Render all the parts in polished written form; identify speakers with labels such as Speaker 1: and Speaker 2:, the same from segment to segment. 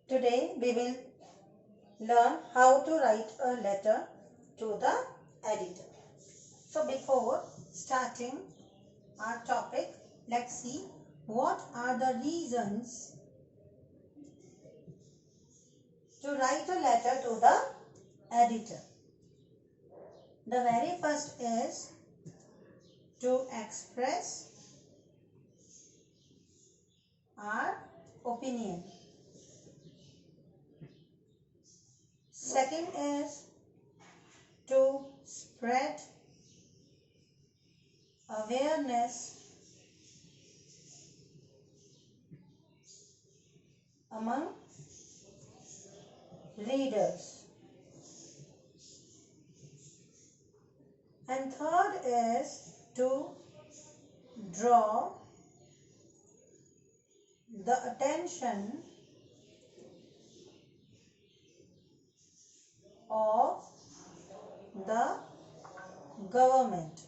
Speaker 1: Today we will learn how to write a letter to the editor. So before starting our topic, let's see what are the reasons to write a letter to the editor. The very first is to express our opinion. Second is to spread awareness among readers. And third is to draw the attention of the government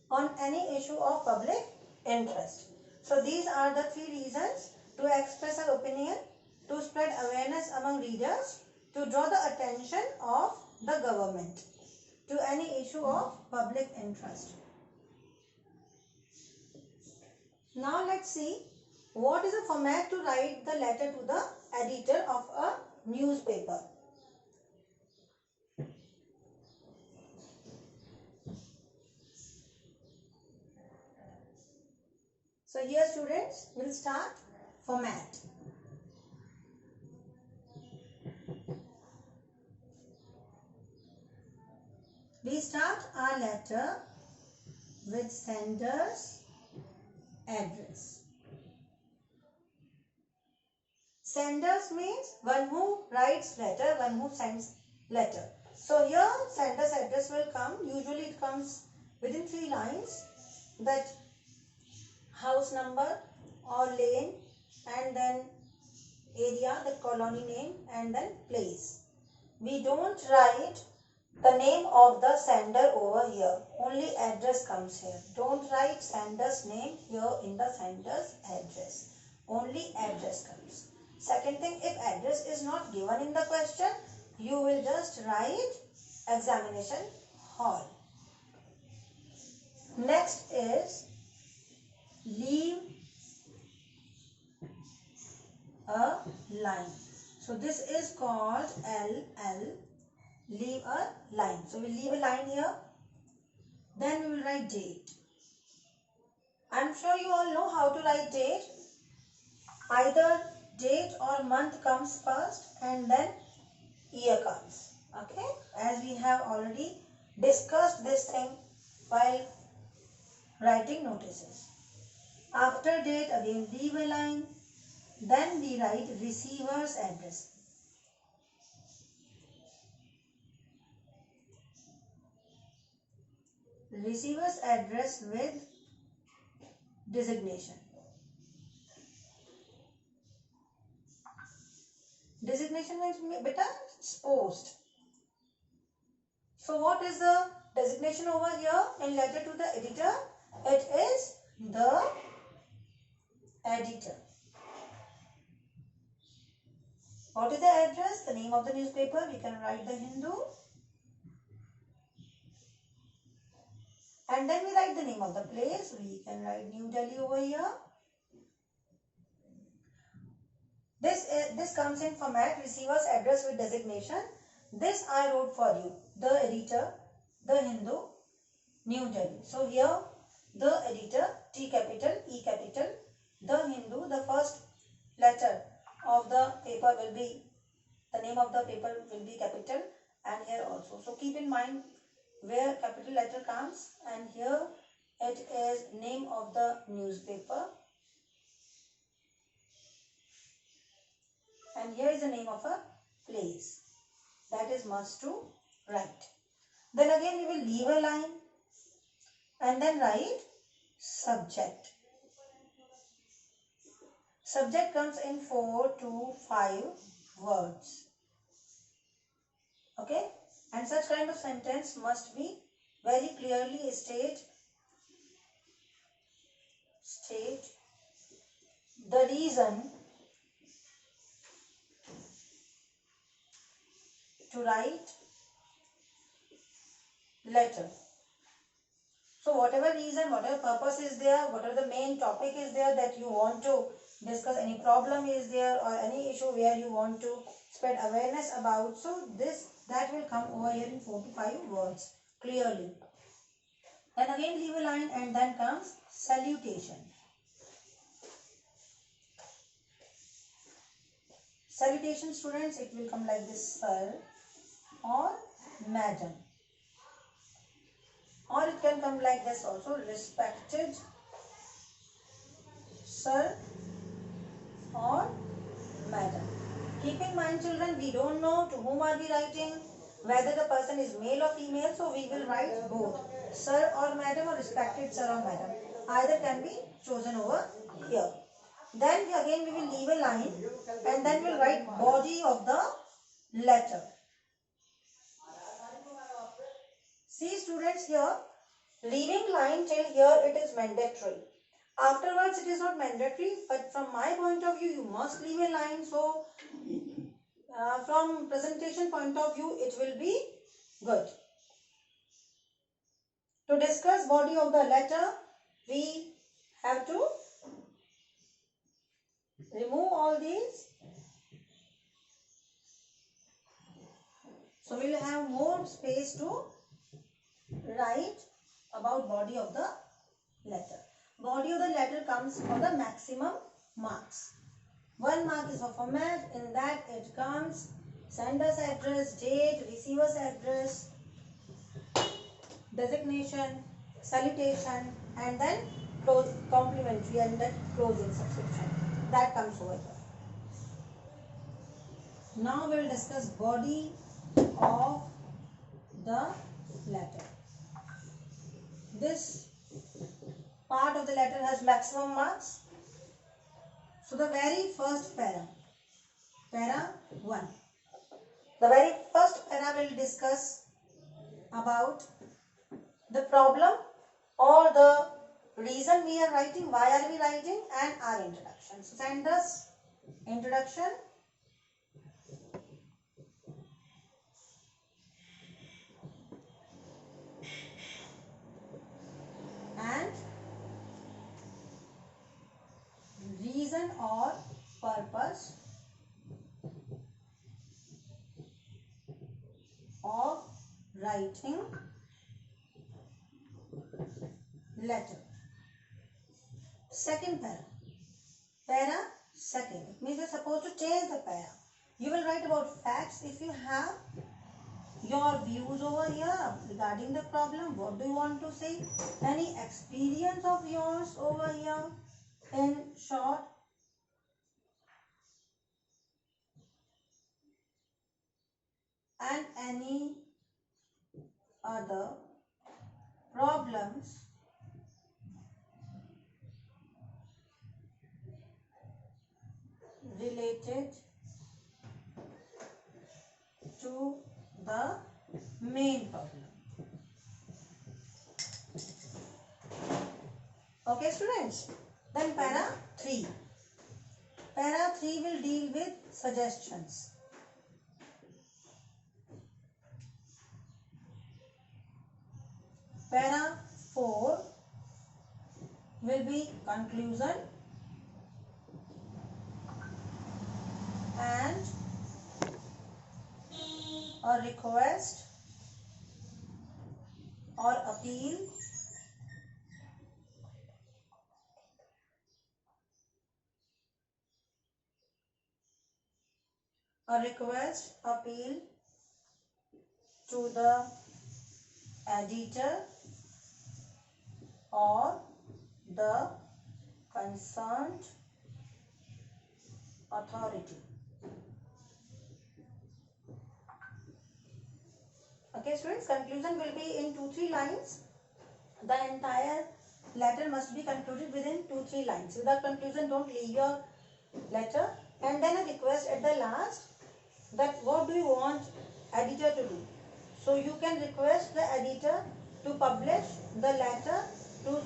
Speaker 1: on any issue of public interest. So these are the three reasons: to express our opinion, to spread awareness among readers, to draw the attention of the government to any issue of public interest. Now let's see what is the format to write the letter to the editor of a newspaper. So here students will start format. We start our letter with sender's address. Senders means one who writes letter, one who sends letter. So here sender's address will come. Usually it comes within 3 lines, that house number or lane, and then area, the colony name, and then place. We don't write the name of the sender over here. Only address comes here. Don't write sender's name here in the sender's address. Only address comes. Second thing, if address is not given in the question, you will just write examination hall. Next is leave a line. So this is called LL, leave a line. So we leave a line here. Then we will write date. I'm sure you all know how to write date. Either date or month comes first and then year comes. Okay, as we have already discussed this thing while writing notices. After date again leave a line. Then we write receiver's address. Receiver's address with designation. Designation means beta post. So what is the designation over here in letter to the editor? It is the editor. What is the address? The name of the newspaper. We can write the Hindu. And then we write the name of the place. We can write New Delhi over here. This comes in format receiver's address with designation. This I wrote for you. The editor, the Hindu, New Delhi. So here the editor, T capital, E capital, the Hindu, the first letter of the paper will be, the name of the paper will be capital, and here also. So keep in mind where capital letter comes, and here it is name of the newspaper, and here is the name of a place. That is must to write. Then again we will leave a line and then write subject. Subject comes in 4 to 5 words. Okay, and such kind of sentence must be very clearly state the reason to write letter. So whatever reason, whatever purpose is there, whatever the main topic is there that you want to discuss, any problem is there or any issue where you want to spread awareness about, so that will come over here in 4 to 5 words clearly. Then again leave a line and then comes salutation. Salutation, students, it will come like this: sir or madam. Or it can come like this also: respected sir or madam. Keep in mind, children, we don't know to whom are we writing, whether the person is male or female, so we will write both, sir or madam, or respected sir or madam. Either can be chosen over here. Then again we will leave a line and then we'll write body of the letter. See, students, here leaving line till here it is mandatory. Afterwards it is not mandatory, but from my point of view you must leave a line. So from presentation point of view it will be good. To discuss body of the letter, we have to remove all these. So we will have more space to write about body of the letter. Body of the letter comes for the maximum marks. 1 mark is for format. In that it comes sender's address, date, receiver's address, designation, salutation, and then complimentary and then closing subscription. That comes over here. Now we will discuss body of the letter. This part of the letter has maximum marks. So the very first para 1. The very first para will discuss about the problem or the reason we are writing, why are we writing, and our introduction. So sender's introduction, and reason or purpose of writing letter. Second para second. It means you are supposed to change the para. You will write about facts. If you have your views over here regarding the problem, what do you want to say? Any experience of yours over here in short. And any other problems related to the main problem. Okay, students. Then para 3. Para 3 will deal with suggestions. Para 4 will be conclusion and a request or appeal to the editor or the concerned authority. Okay, students, conclusion will be in 2-3 lines. The entire letter must be concluded within 2-3 lines. Without conclusion, don't leave your letter. And then a request at the last that what do you want editor to do. So you can request the editor to publish the letter to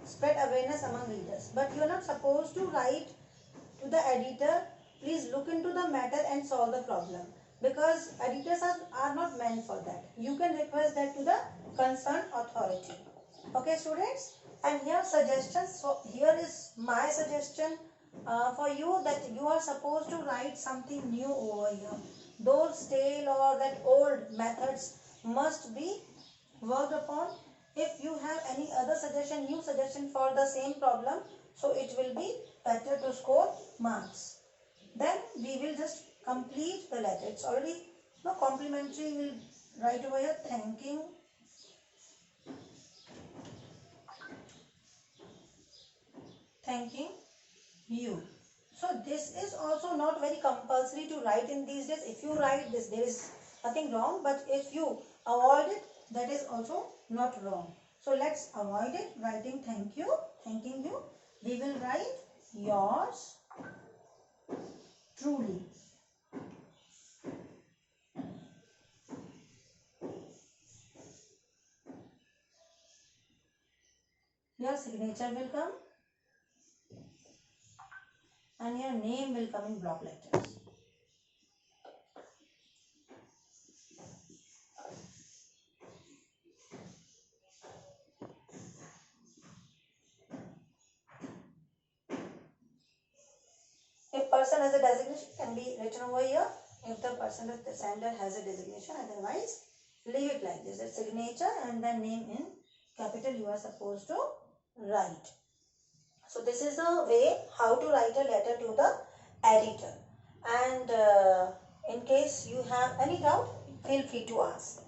Speaker 1: spread awareness among readers. But you are not supposed to write to the editor, please look into the matter and solve the problem, because editors are not meant for that. You can request that to the concerned authority. Okay students, and here suggestions. So here is my suggestion for you, that you are supposed to write something new over here. Those stale or that old methods must be worked upon. If you have any other suggestion, new suggestion for the same problem, so it will be better to score marks. Then we will just complete the letter. It's already no complimentary. We'll write over here thanking you. So this is also not very compulsory to write in these days. If you write this, there is nothing wrong, but if you avoid it, that is also not wrong. So let's avoid it, writing thanking you. We will write yours truly. Your signature will come and your name will come in block letters. If person has a designation, can be written over here. If the person, the sender has a designation, otherwise leave it like this. The signature and the name in capital you are supposed to write. So this is the way how to write a letter to the editor. And in case you have any doubt, feel free to ask.